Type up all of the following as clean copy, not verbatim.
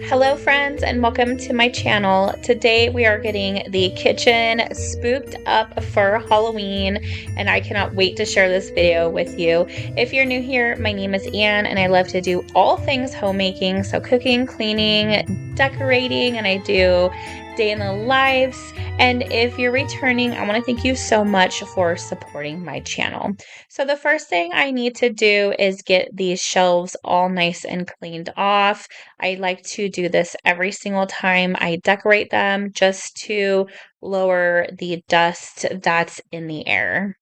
Hello friends and welcome to my channel. Today we are getting the kitchen spooked up for Halloween and I cannot wait to share this video with you. If you're new here, my name is Anne and I love to do all things homemaking, so cooking, cleaning, decorating, and I do day in the lives. And if you're returning, I want to thank you so much for supporting my channel. So the first thing I need to do is get these shelves all nice and cleaned off. I like to do this every single time I decorate them just to lower the dust that's in the air.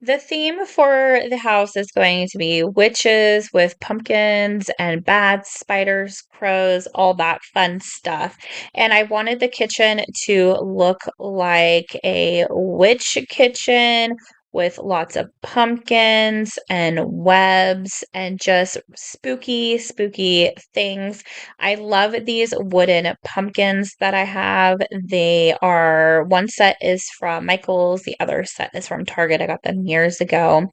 The theme for the house is going to be witches with pumpkins and bats, spiders, crows, all that fun stuff. And I wanted the kitchen to look like a witch kitchen with lots of pumpkins and webs and just spooky, spooky things. I love these wooden pumpkins that I have. They are, one set is from Michael's, the other set is from Target. I got them years ago.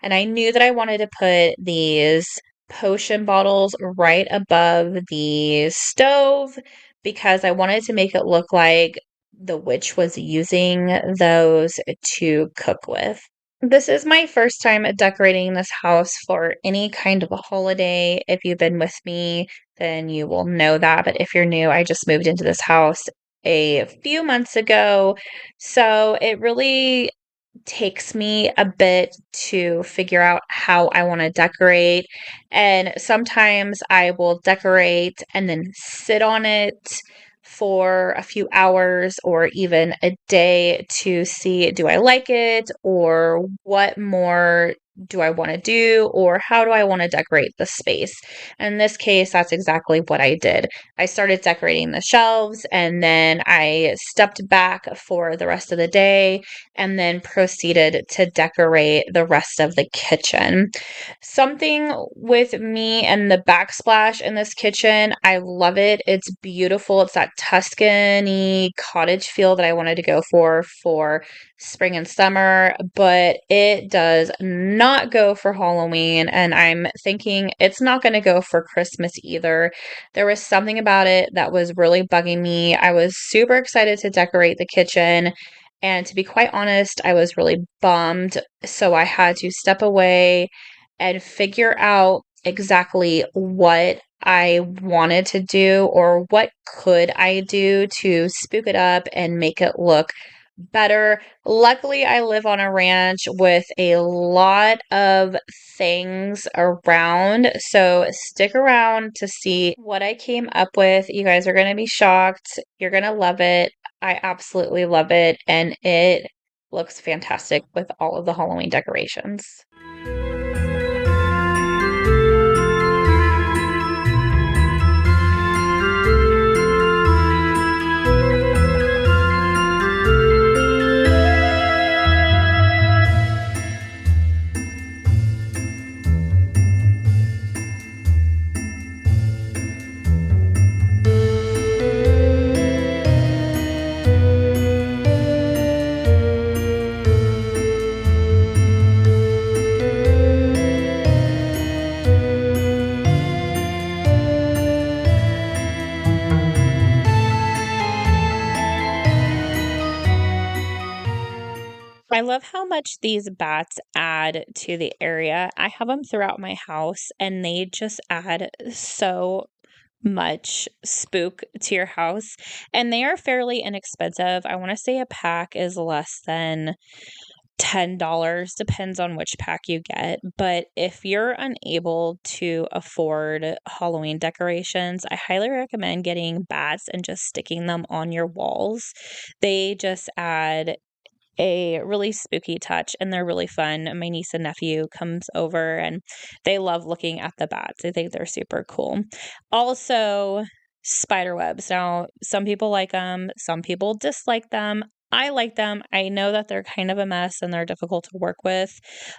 And I knew that I wanted to put these potion bottles right above the stove because I wanted to make it look like the witch was using those to cook with. This is my first time decorating this house for any kind of a holiday. If you've been with me, then you will know that. But if you're new, I just moved into this house a few months ago. So it really takes me a bit to figure out how I want to decorate. And sometimes I will decorate and then sit on it for a few hours or even a day to see, do I like it, or what more do I want to do, or how do I want to decorate the space. In this case, that's exactly what I did. I started decorating the shelves and then I stepped back for the rest of the day and then proceeded to decorate the rest of the kitchen. Something with me and the backsplash in this kitchen, I love it. It's beautiful. It's that Tuscany cottage feel that I wanted to go for spring and summer, but it does not go for Halloween. And I'm thinking it's not going to go for Christmas either. There was something about it that was really bugging me. I was super excited to decorate the kitchen. And to be quite honest, I was really bummed. So I had to step away and figure out exactly what I wanted to do or what could I do to spook it up and make it look better. Luckily, I live on a ranch with a lot of things around. So stick around to see what I came up with. You guys are going to be shocked. You're going to love it. I absolutely love it. And it looks fantastic with all of the Halloween decorations. I love how much these bats add to the area. I have them throughout my house and they just add so much spook to your house. And they are fairly inexpensive. I want to say a pack is less than $10, depends on which pack you get. But if you're unable to afford Halloween decorations, I highly recommend getting bats and just sticking them on your walls. They just add a really spooky touch and they're really fun. My niece and nephew comes over and they love looking at the bats. I think they're super cool. Also, spider webs. Now, some people like them, some people dislike them. I like them. I know that they're kind of a mess and they're difficult to work with.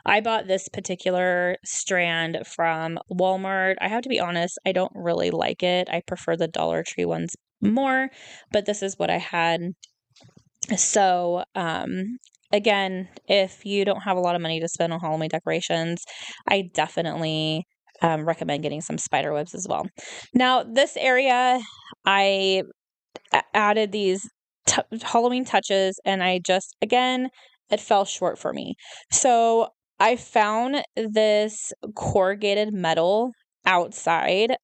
I bought this particular strand from Walmart. I have to be honest, I don't really like it. I prefer the Dollar Tree ones more, but this is what I had. So, again, if you don't have a lot of money to spend on Halloween decorations, I definitely recommend getting some spider webs as well. Now, this area, I added these Halloween touches, and I just, again, it fell short for me. So I found this corrugated metal outside.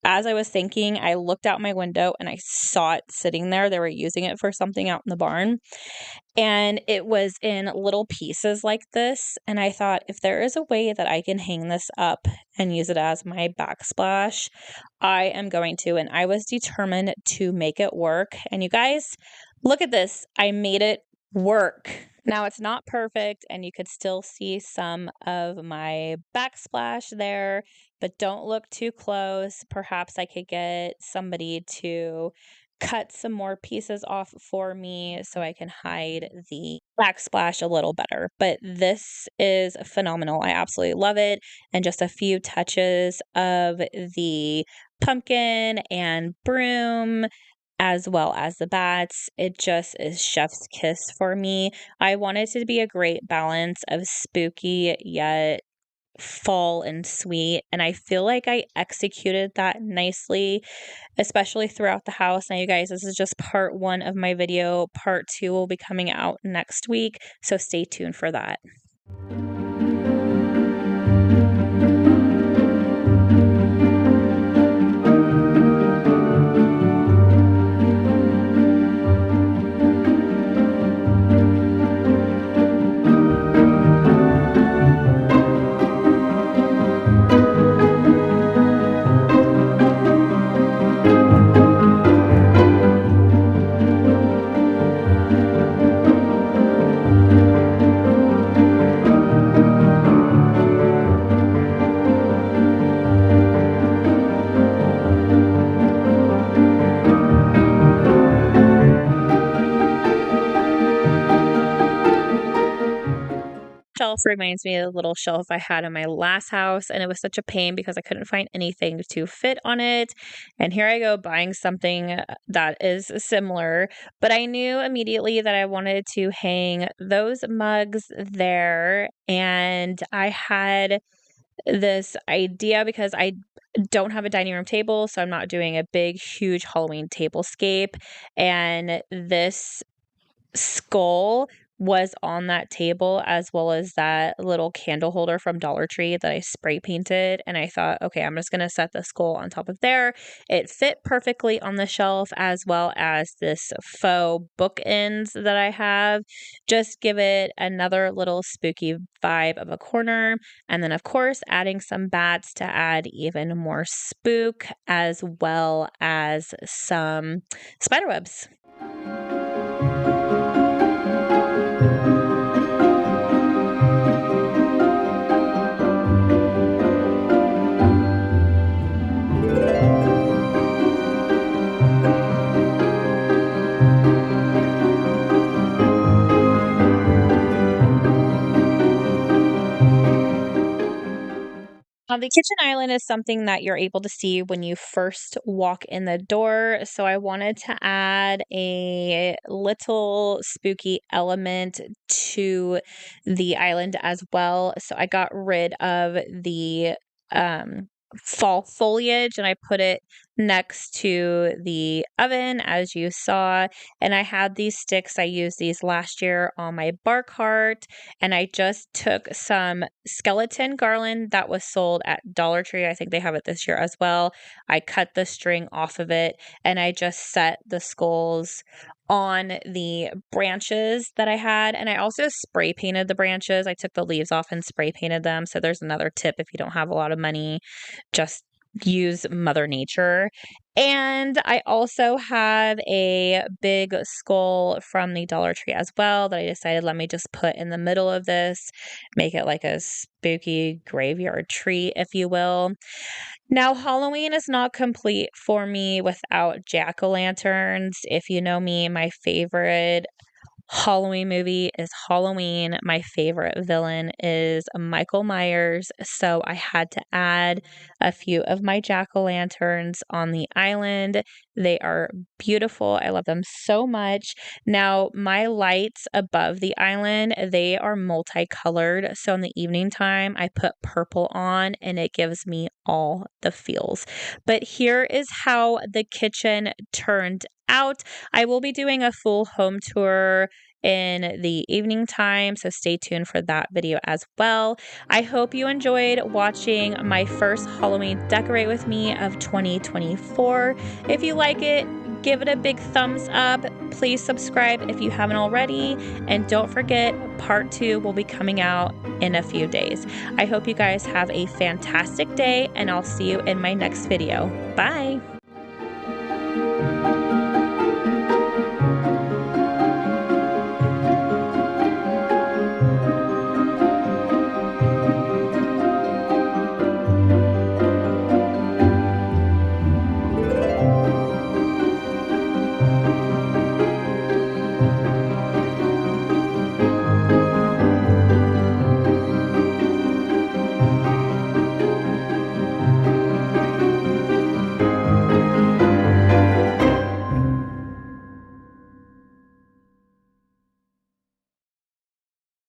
As I was thinking, I looked out my window and I saw it sitting there. They were using it for something out in the barn. And it was in little pieces like this, and I thought, if there is a way that I can hang this up and use it as my backsplash, I am going to, and I was determined to make it work. And you guys, look at this. I made it work. Now, it's not perfect, and you could still see some of my backsplash there, but don't look too close. Perhaps I could get somebody to cut some more pieces off for me so I can hide the backsplash a little better. But this is phenomenal. I absolutely love it. And just a few touches of the pumpkin and broom, as well as the bats. It just is chef's kiss for me. I want it to be a great balance of spooky yet fall and sweet, and I feel like I executed that nicely, especially throughout the house. Now, you guys, this is just part 1 of my video. Part 2 will be coming out next week, so stay tuned for that. Shelf reminds me of the little shelf I had in my last house, and it was such a pain because I couldn't find anything to fit on it. And here I go buying something that is similar, but I knew immediately that I wanted to hang those mugs there. And I had this idea because I don't have a dining room table, so I'm not doing a big, huge Halloween tablescape. And this skull was on that table, as well as that little candle holder from Dollar Tree that I spray painted. And I thought, okay, I'm just going to set the skull on top of there. It fit perfectly on the shelf, as well as this faux bookends that I have. Just give it another little spooky vibe of a corner. And then, of course, adding some bats to add even more spook, as well as some spider webs. The kitchen island is something that you're able to see when you first walk in the door. So I wanted to add a little spooky element to the island as well. So I got rid of the um, fall foliage and I put it next to the oven, as you saw. And I had these sticks. I used these last year on my bar cart, and I just took some skeleton garland that was sold at Dollar Tree. I think they have it this year as well. I cut the string off of it, and I just set the skulls on the branches that I had. And I also spray painted the branches. I took the leaves off and spray painted them. So there's another tip: if you don't have a lot of money, just use Mother Nature. And I also have a big skull from the Dollar Tree as well that I decided, let me just put in the middle of this, make it like a spooky graveyard tree, if you will. Now, Halloween is not complete for me without jack-o'-lanterns. If you know me, my favorite Halloween movie is Halloween. My favorite villain is Michael Myers, so I had to add a few of my jack-o'-lanterns on the island. They are beautiful. I love them so much. Now, my lights above the island, they are multicolored, so in the evening time, I put purple on and it gives me all the feels. But here is how the kitchen turned out. I will be doing a full home tour in the evening time, so stay tuned for that video as well. I hope you enjoyed watching my first Halloween Decorate With Me of 2024. If you like it, give it a big thumbs up. Please subscribe if you haven't already, and don't forget, part 2 will be coming out in a few days. I hope you guys have a fantastic day, and I'll see you in my next video. Bye!